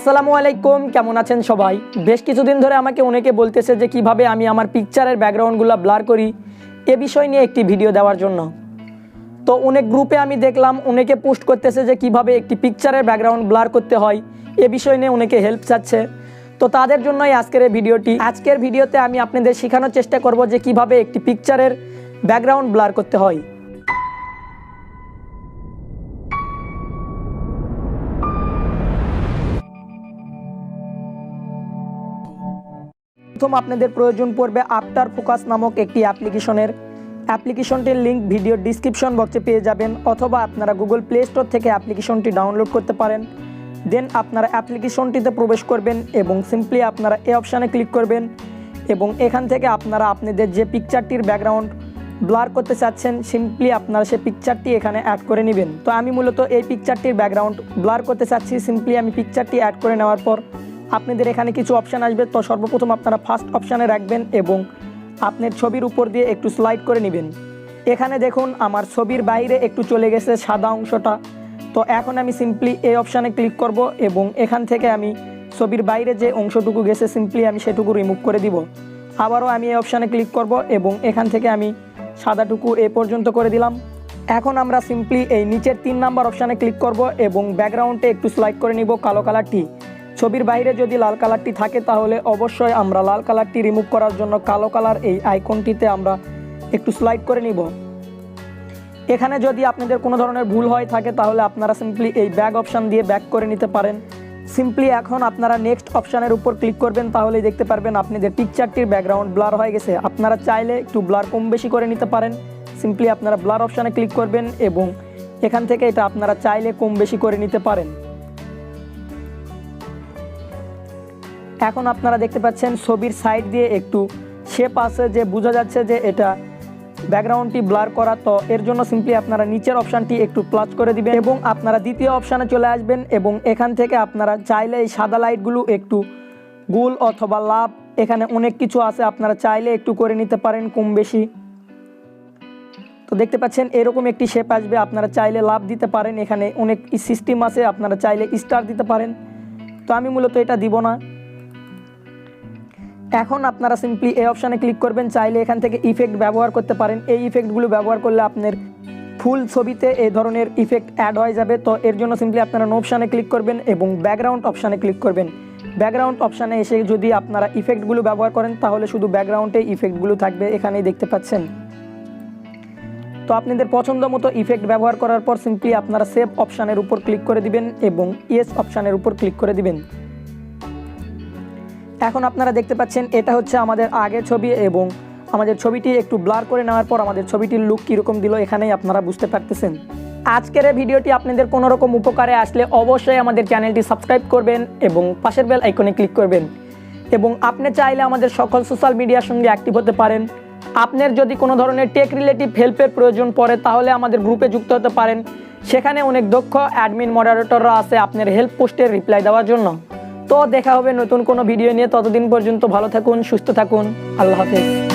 আসসালামু আলাইকুম, কেমন আছেন সবাই? বেশ কিছুদিন ধরে আমাকে অনেকে বলতেছে যে কিভাবে আমি আমার পিকচারের ব্যাকগ্রাউন্ডগুলো ব্লার করি, এ বিষয় নিয়ে একটি ভিডিও দেওয়ার জন্য। তো অনেক গ্রুপে আমি দেখলাম অনেকে পোস্ট করতেছে যে কিভাবে একটি পিকচারের ব্যাকগ্রাউন্ড ব্লার করতে হয়, এ বিষয় নিয়ে অনেকে হেল্প চাচ্ছে। তো তাদের জন্যই আজকের এই ভিডিওটি। আজকের ভিডিওতে আমি আপনাদের শেখানোর চেষ্টা করব যে কিভাবে একটি পিকচারের ব্যাকগ্রাউন্ড ব্লার করতে হয়। প্রথম আপনাদের প্রয়োজন পড়বে আফটার ফোকাস নামক একটি অ্যাপ্লিকেশনটির লিঙ্ক ভিডিও ডিসক্রিপশন বক্সে পেয়ে যাবেন, অথবা আপনারা গুগল প্লে স্টোর থেকে অ্যাপ্লিকেশনটি ডাউনলোড করতে পারেন। দেন আপনারা অ্যাপ্লিকেশনটিতে প্রবেশ করবেন এবং সিম্পলি আপনারা এই অপশানে ক্লিক করবেন এবং এখান থেকে আপনারা আপনাদের যে পিকচারটির ব্যাকগ্রাউন্ড ব্লার করতে চাচ্ছেন সিম্পলি আপনারা সেই পিকচারটি এখানে অ্যাড করে নেবেন। তো আমি মূলত এই পিকচারটির ব্যাকগ্রাউন্ড ব্লার করতে চাচ্ছি। সিম্পলি আমি পিকচারটি অ্যাড করে নেওয়ার পর আপনাদের এখানে কিছু অপশান আসবে। তো সর্বপ্রথম আপনারা ফার্স্ট অপশানে রাখবেন এবং আপনার ছবির উপর দিয়ে একটু স্লাইড করে নেবেন। এখানে দেখুন আমার ছবির বাইরে একটু চলে গেছে সাদা অংশটা। তো এখন আমি সিম্পলি এই অপশানে ক্লিক করব এবং এখান থেকে আমি ছবির বাইরে যে অংশটুকু গেছে সিম্পলি আমি সেটুকু রিমুভ করে দিব। আবারও আমি এই অপশানে ক্লিক করব এবং এখান থেকে আমি সাদাটুকু এ পর্যন্ত করে দিলাম। এখন আমরা সিম্পলি এই নিচের 3 নাম্বার অপশানে ক্লিক করব এবং ব্যাকগ্রাউন্ডে একটু স্লাইড করে নিব কালো কালারটি। ছবির বাইরে যদি লাল কালারটি থাকে তাহলে অবশ্যই আমরা লাল কালারটি রিমুভ করার জন্য কালো কালার এই আইকনটিতে আমরা একটু স্লাইড করে নিব। এখানে যদি আপনাদের কোনো ধরনের ভুল হয় থাকে তাহলে আপনারা সিম্পলি এই ব্যাক অপশান দিয়ে ব্যাক করে নিতে পারেন। সিম্পলি এখন আপনারা নেক্সট অপশানের উপর ক্লিক করবেন, তাহলেই দেখতে পারবেন আপনাদের পিকচারটির ব্যাকগ্রাউন্ড ব্লার হয়ে গেছে। আপনারা চাইলে একটু ব্লার কম বেশি করে নিতে পারেন। সিম্পলি আপনারা ব্লার অপশানে ক্লিক করবেন এবং এখান থেকে এটা আপনারা চাইলে কম বেশি করে নিতে পারেন। এখন আপনারা দেখতে পাচ্ছেন ছবির সাইড দিয়ে একটু শেপ আছে যে বোঝা যাচ্ছে যে এটা ব্যাকগ্রাউন্ডটি ব্লার করা। তো এর জন্য সিম্পলি আপনারা নিচের অপশানটি একটু প্লাস করে দিবেন এবং আপনারা দ্বিতীয় অপশানে চলে আসবেন এবং এখান থেকে আপনারা চাইলে এই সাদা লাইটগুলো একটু গোল অথবা লাভ, এখানে অনেক কিছু আছে, আপনারা চাইলে একটু করে নিতে পারেন কম বেশি। তো দেখতে পাচ্ছেন এরকম একটি শেপ আসবে, আপনারা চাইলে লাভ দিতে পারেন। এখানে অনেক সিস্টেম আছে, আপনারা চাইলে স্টার দিতে পারেন। তো আমি মূলত এটা দিব না। এখন আপনারা সিম্পলি এই অপশানে ক্লিক করবেন, চাইলে এখান থেকে ইফেক্ট ব্যবহার করতে পারেন। এই ইফেক্টগুলো ব্যবহার করলে আপনার ফুল ছবিতে এই ধরনের ইফেক্ট অ্যাড হয়ে যাবে। তো এর জন্য সিম্পলি আপনারা নো অপশানে ক্লিক করবেন এবং ব্যাকগ্রাউন্ড অপশানে ক্লিক করবেন। ব্যাকগ্রাউন্ড অপশানে এসে যদি আপনারা ইফেক্টগুলো ব্যবহার করেন তাহলে শুধু ব্যাকগ্রাউন্ডে ইফেক্টগুলো থাকবে, এখানেই দেখতে পাচ্ছেন। তো আপনাদের পছন্দ মতো ইফেক্ট ব্যবহার করার পর সিম্পলি আপনারা সেভ অপশানের উপর ক্লিক করে দিবেন এবং ইয়েস অপশানের উপর ক্লিক করে দিবেন। এখন আপনারা দেখতে পাচ্ছেন এটা হচ্ছে আমাদের আগের ছবি এবং আমাদের ছবিটি একটু ব্লার করে নেওয়ার পর আমাদের ছবিটির লুক কীরকম দিল এখানেই আপনারা বুঝতে পারতেছেন। আজকের এই ভিডিওটি আপনাদের কোনো রকম উপকারে আসলে অবশ্যই আমাদের চ্যানেলটি সাবস্ক্রাইব করবেন এবং পাশের বেল আইকনে ক্লিক করবেন এবং আপনি চাইলে আমাদের সকল সোশ্যাল মিডিয়ার সঙ্গে অ্যাক্টিভ হতে পারেন। আপনার যদি কোনো ধরনের টেক রিলেটিভ হেল্পের প্রয়োজন পড়ে তাহলে আমাদের গ্রুপে যুক্ত হতে পারেন। সেখানে অনেক দক্ষ অ্যাডমিন মডারেটররা আছে আপনার হেল্প পোস্টের রিপ্লাই দেওয়ার জন্য। তো দেখা হবে নতুন কোনো ভিডিও নিয়ে, ততদিন পর্যন্ত ভালো থাকুন, সুস্থ থাকুন, আল্লাহ হাফেজ।